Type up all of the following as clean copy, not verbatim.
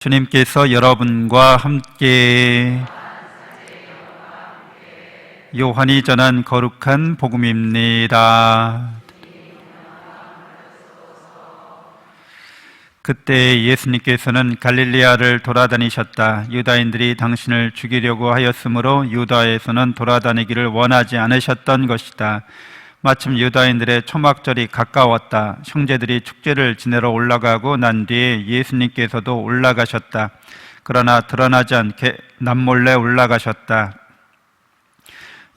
주님께서 여러분과 함께 요한이 전한 거룩한 복음입니다. 그때 예수님께서는 갈릴리아를 돌아다니셨다. 유다인들이 당신을 죽이려고 하였으므로 유다에서는 돌아다니기를 원하지 않으셨던 것이다. 마침 유다인들의 초막절이 가까웠다. 형제들이 축제를 지내러 올라가고 난 뒤에 예수님께서도 올라가셨다. 그러나 드러나지 않게 남몰래 올라가셨다.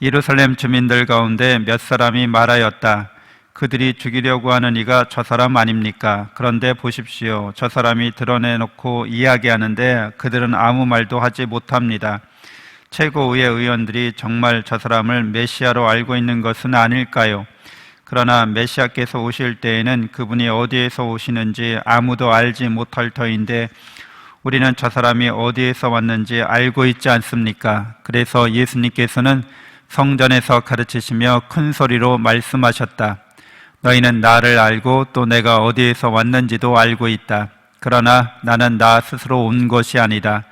예루살렘 주민들 가운데 몇 사람이 말하였다. 그들이 죽이려고 하는 이가 저 사람 아닙니까? 그런데 보십시오. 저 사람이 드러내놓고 이야기하는데 그들은 아무 말도 하지 못합니다. 최고의 의원들이 정말 저 사람을 메시아로 알고 있는 것은 아닐까요? 그러나 메시아께서 오실 때에는 그분이 어디에서 오시는지 아무도 알지 못할 터인데 우리는 저 사람이 어디에서 왔는지 알고 있지 않습니까? 그래서 예수님께서는 성전에서 가르치시며 큰 소리로 말씀하셨다. 너희는 나를 알고 또 내가 어디에서 왔는지도 알고 있다. 그러나 나는 나 스스로 온 것이 아니다.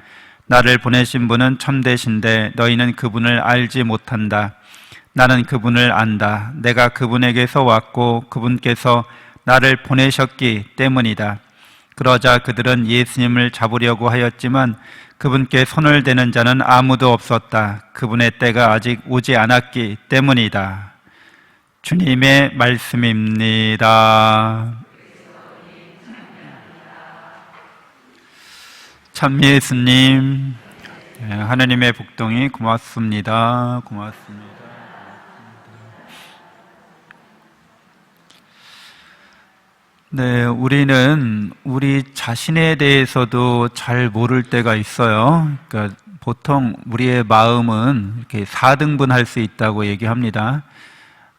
나를 보내신 분은 참되신데 너희는 그분을 알지 못한다. 나는 그분을 안다. 내가 그분에게서 왔고 그분께서 나를 보내셨기 때문이다. 그러자 그들은 예수님을 잡으려고 하였지만 그분께 손을 대는 자는 아무도 없었다. 그분의 때가 아직 오지 않았기 때문이다. 주님의 말씀입니다. 참 예수님, 하나님의 복동이 고맙습니다. 고맙습니다. 네, 우리는 우리 자신에 대해서도 잘 모를 때가 있어요. 그러니까 보통 우리의 마음은 이렇게 4등분할 수 있다고 얘기합니다.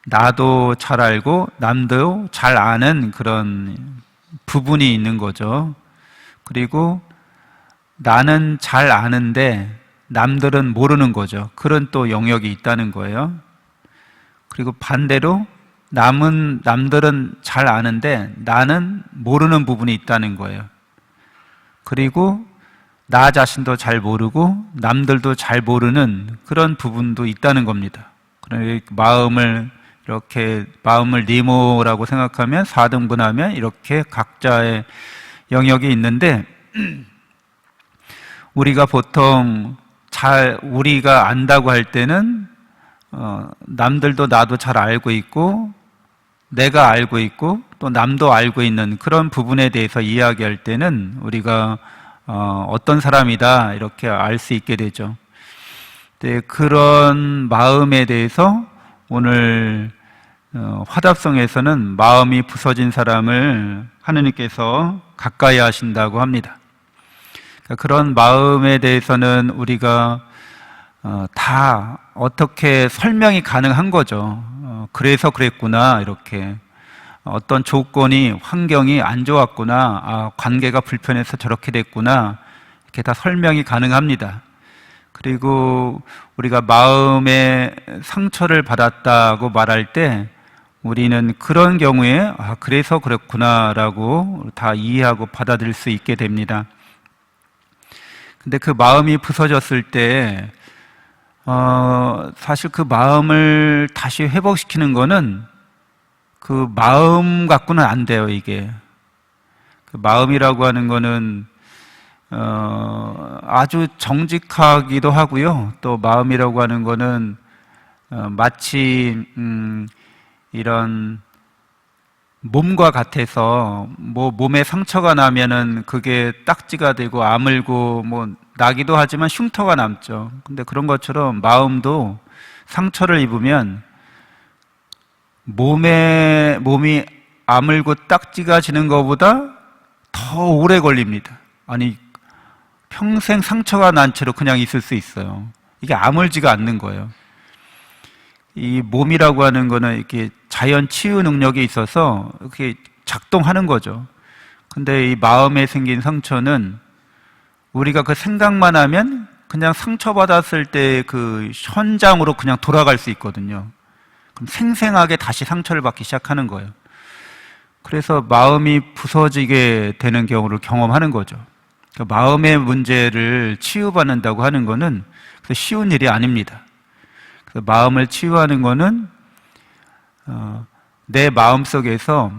나도 잘 알고 남도 잘 아는 그런 부분이 있는 거죠. 그리고 나는 잘 아는데 남들은 모르는 거죠. 그런 또 영역이 있다는 거예요. 그리고 반대로 남들은 잘 아는데 나는 모르는 부분이 있다는 거예요. 그리고 나 자신도 잘 모르고 남들도 잘 모르는 그런 부분도 있다는 겁니다. 그러니까 마음을 니모라고 생각하면 4등분하면 이렇게 각자의 영역이 있는데 우리가 보통 우리가 안다고 할 때는 남들도 나도 잘 알고 있고 내가 알고 있고 또 남도 알고 있는 그런 부분에 대해서 이야기할 때는 우리가 어떤 사람이다 이렇게 알 수 있게 되죠. 네, 그런 마음에 대해서 오늘 화답성에서는 마음이 부서진 사람을 하느님께서 가까이 하신다고 합니다. 그런 마음에 대해서는 우리가 다 어떻게 설명이 가능한 거죠. 그래서 그랬구나 이렇게 어떤 조건이 환경이 안 좋았구나 관계가 불편해서 저렇게 됐구나 이렇게 다 설명이 가능합니다. 그리고 우리가 마음의 상처를 받았다고 말할 때 우리는 그런 경우에 그래서 그랬구나라고 다 이해하고 받아들일 수 있게 됩니다. 근데 그 마음이 부서졌을 때 사실 그 마음을 다시 회복시키는 거는 그 마음 갖고는 안 돼요. 이게 그 마음이라고 하는 거는 아주 정직하기도 하고요. 또 마음이라고 하는 거는 마치 이런 몸과 같아서 몸에 상처가 나면은 그게 딱지가 되고 아물고 나기도 하지만 흉터가 남죠. 근데 그런 것처럼 마음도 상처를 입으면 몸이 아물고 딱지가 지는 것보다 더 오래 걸립니다. 아니 평생 상처가 난 채로 그냥 있을 수 있어요. 이게 아물지가 않는 거예요. 이 몸이라고 하는 거는 이렇게 자연 치유 능력이 있어서 이렇게 작동하는 거죠. 근데 이 마음에 생긴 상처는 우리가 그 생각만 하면 그냥 상처받았을 때 그 현장으로 그냥 돌아갈 수 있거든요. 그럼 생생하게 다시 상처를 받기 시작하는 거예요. 그래서 마음이 부서지게 되는 경우를 경험하는 거죠. 그러니까 마음의 문제를 치유받는다고 하는 것은 쉬운 일이 아닙니다. 그래서 마음을 치유하는 것은 내 마음 속에서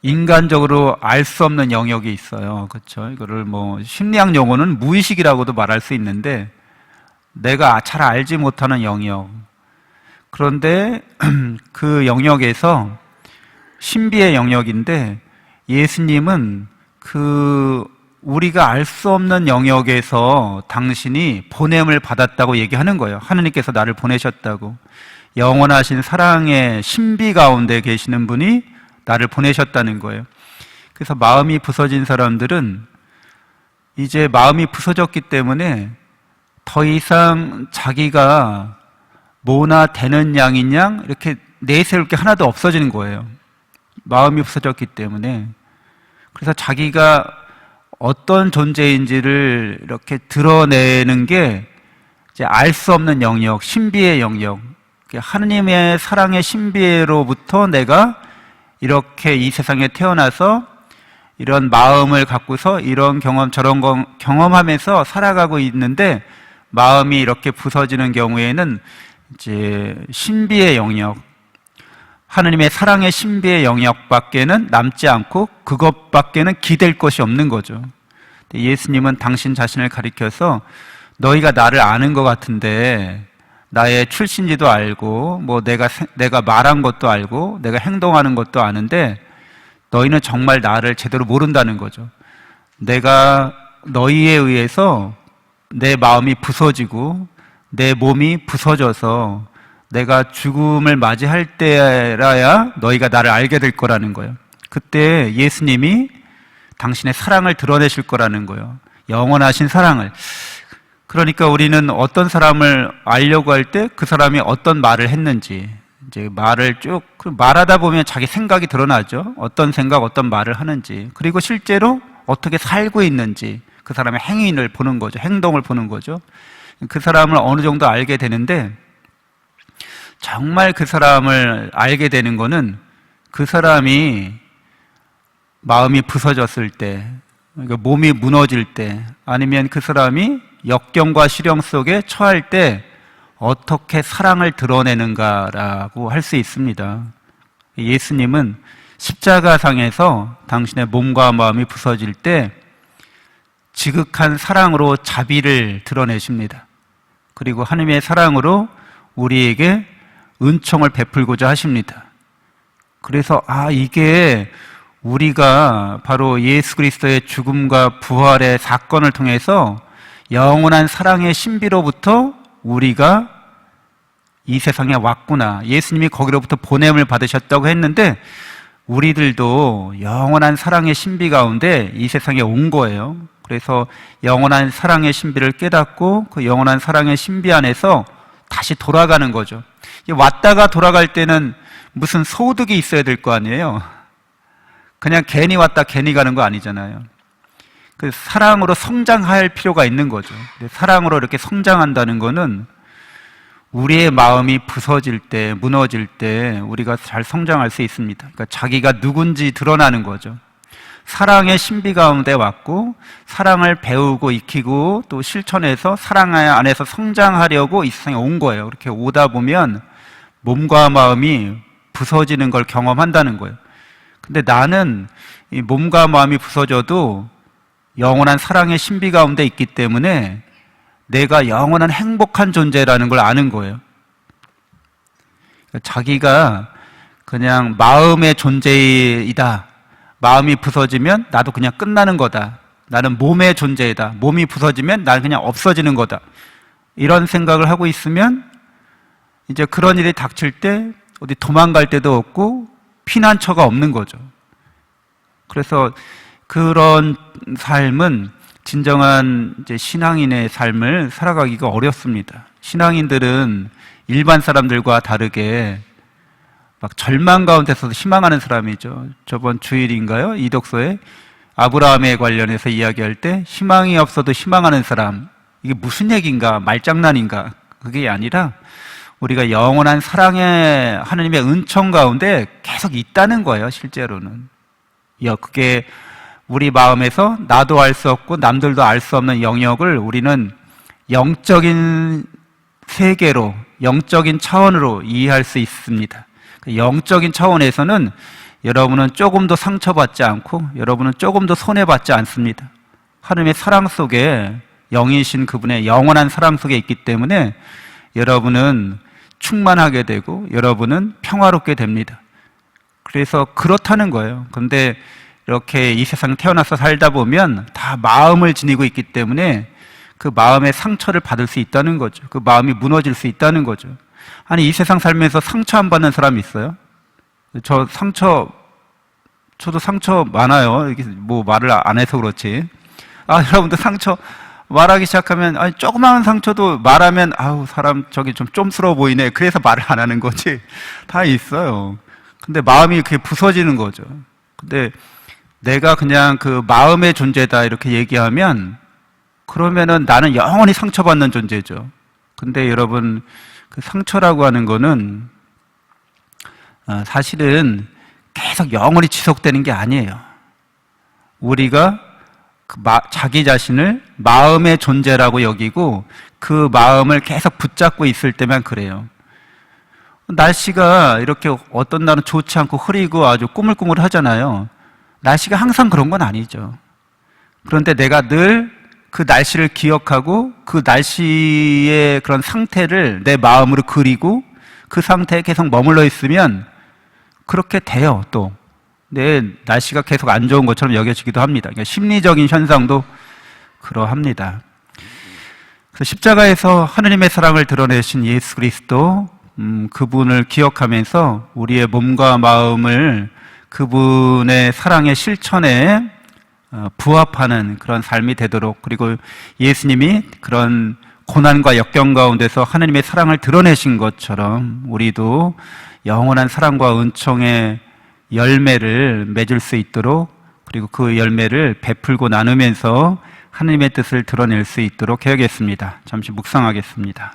인간적으로 알 수 없는 영역이 있어요. 그렇죠? 이거를 뭐 심리학 용어는 무의식이라고도 말할 수 있는데 내가 잘 알지 못하는 영역. 그런데 그 영역에서 신비의 영역인데 예수님은 우리가 알 수 없는 영역에서 당신이 보냄을 받았다고 얘기하는 거예요. 하느님께서 나를 보내셨다고. 영원하신 사랑의 신비 가운데 계시는 분이 나를 보내셨다는 거예요. 그래서 마음이 부서진 사람들은 이제 마음이 부서졌기 때문에 더 이상 자기가 뭐나 되는 양인 양 이렇게 내세울 게 하나도 없어지는 거예요. 마음이 부서졌기 때문에. 그래서 자기가 어떤 존재인지를 이렇게 드러내는 게 이제 알 수 없는 영역, 신비의 영역, 하느님의 사랑의 신비로부터 내가 이렇게 이 세상에 태어나서 이런 마음을 갖고서 이런 경험 저런 경험하면서 살아가고 있는데 마음이 이렇게 부서지는 경우에는 이제 신비의 영역, 하느님의 사랑의 신비의 영역밖에는 남지 않고 그것밖에는 기댈 것이 없는 거죠. 예수님은 당신 자신을 가리켜서 너희가 나를 아는 것 같은데 나의 출신지도 알고 뭐 내가 말한 것도 알고 내가 행동하는 것도 아는데 너희는 정말 나를 제대로 모른다는 거죠. 내가 너희에 의해서 내 마음이 부서지고 내 몸이 부서져서 내가 죽음을 맞이할 때라야 너희가 나를 알게 될 거라는 거예요. 그때 예수님이 당신의 사랑을 드러내실 거라는 거예요. 영원하신 사랑을. 그러니까 우리는 어떤 사람을 알려고 할 때 그 사람이 어떤 말을 했는지 이제 말을 쭉 말하다 보면 자기 생각이 드러나죠. 어떤 생각, 어떤 말을 하는지, 그리고 실제로 어떻게 살고 있는지 그 사람의 행위를 보는 거죠. 행동을 보는 거죠. 그 사람을 어느 정도 알게 되는데 정말 그 사람을 알게 되는 거는 그 사람이 마음이 부서졌을 때, 그러니까 몸이 무너질 때, 아니면 그 사람이 역경과 시련 속에 처할 때 어떻게 사랑을 드러내는가라고 할 수 있습니다. 예수님은 십자가상에서 당신의 몸과 마음이 부서질 때 지극한 사랑으로 자비를 드러내십니다. 그리고 하나님의 사랑으로 우리에게 은총을 베풀고자 하십니다. 그래서 이게 우리가 바로 예수 그리스도의 죽음과 부활의 사건을 통해서 영원한 사랑의 신비로부터 우리가 이 세상에 왔구나. 예수님이 거기로부터 보냄을 받으셨다고 했는데 우리들도 영원한 사랑의 신비 가운데 이 세상에 온 거예요. 그래서 영원한 사랑의 신비를 깨닫고 그 영원한 사랑의 신비 안에서 다시 돌아가는 거죠. 왔다가 돌아갈 때는 무슨 소득이 있어야 될 거 아니에요. 그냥 괜히 왔다 괜히 가는 거 아니잖아요. 그 사랑으로 성장할 필요가 있는 거죠. 사랑으로 이렇게 성장한다는 거는 우리의 마음이 부서질 때, 무너질 때 우리가 잘 성장할 수 있습니다. 그러니까 자기가 누군지 드러나는 거죠. 사랑의 신비 가운데 왔고 사랑을 배우고 익히고 또 실천해서 사랑 안에서 성장하려고 이 세상에 온 거예요. 그렇게 오다 보면 몸과 마음이 부서지는 걸 경험한다는 거예요. 근데 나는 이 몸과 마음이 부서져도 영원한 사랑의 신비 가운데 있기 때문에 내가 영원한 행복한 존재라는 걸 아는 거예요. 자기가 그냥 마음의 존재이다. 마음이 부서지면 나도 그냥 끝나는 거다. 나는 몸의 존재이다. 몸이 부서지면 나는 그냥 없어지는 거다. 이런 생각을 하고 있으면 이제 그런 일이 닥칠 때 어디 도망갈 데도 없고 피난처가 없는 거죠. 그래서 그런 삶은 진정한 이제 신앙인의 삶을 살아가기가 어렵습니다. 신앙인들은 일반 사람들과 다르게 막 절망 가운데서도 희망하는 사람이죠. 저번 주일인가요? 이독서에 아브라함에 관련해서 이야기할 때 희망이 없어도 희망하는 사람, 이게 무슨 얘기인가? 말장난인가? 그게 아니라 우리가 영원한 사랑의 하느님의 은총 가운데 계속 있다는 거예요. 실제로는 그게 우리 마음에서 나도 알 수 없고 남들도 알 수 없는 영역을 우리는 영적인 세계로, 영적인 차원으로 이해할 수 있습니다. 영적인 차원에서는 여러분은 조금도 상처받지 않고 여러분은 조금도 손해받지 않습니다. 하나님의 사랑 속에, 영이신 그분의 영원한 사랑 속에 있기 때문에 여러분은 충만하게 되고 여러분은 평화롭게 됩니다. 그래서 그렇다는 거예요. 그런데 이렇게 이 세상 태어나서 살다 보면 다 마음을 지니고 있기 때문에 그 마음의 상처를 받을 수 있다는 거죠. 그 마음이 무너질 수 있다는 거죠. 아니, 이 세상 살면서 상처 안 받는 사람이 있어요? 저도 상처 많아요. 이게 뭐 말을 안 해서 그렇지. 여러분들 상처 말하기 시작하면, 조그마한 상처도 말하면, 사람 저기 좀 쫌스러워 보이네. 그래서 말을 안 하는 거지. 다 있어요. 근데 마음이 그게 부서지는 거죠. 근데 내가 그냥 그 마음의 존재다 이렇게 얘기하면, 그러면은 나는 영원히 상처받는 존재죠. 근데 여러분, 그 상처라고 하는 거는 사실은 계속 영원히 지속되는 게 아니에요. 우리가 자기 자신을 마음의 존재라고 여기고 그 마음을 계속 붙잡고 있을 때만 그래요. 날씨가 이렇게 어떤 날은 좋지 않고 흐리고 아주 꾸물꾸물 하잖아요. 날씨가 항상 그런 건 아니죠. 그런데 내가 늘 그 날씨를 기억하고 그 날씨의 그런 상태를 내 마음으로 그리고 그 상태에 계속 머물러 있으면 그렇게 돼요, 또. 내 날씨가 계속 안 좋은 것처럼 여겨지기도 합니다. 그러니까 심리적인 현상도 그러합니다. 그래서 십자가에서 하느님의 사랑을 드러내신 예수 그리스도, 그분을 기억하면서 우리의 몸과 마음을 그분의 사랑의 실천에 부합하는 그런 삶이 되도록, 그리고 예수님이 그런 고난과 역경 가운데서 하느님의 사랑을 드러내신 것처럼 우리도 영원한 사랑과 은총의 열매를 맺을 수 있도록, 그리고 그 열매를 베풀고 나누면서 하느님의 뜻을 드러낼 수 있도록 해야겠습니다. 잠시 묵상하겠습니다.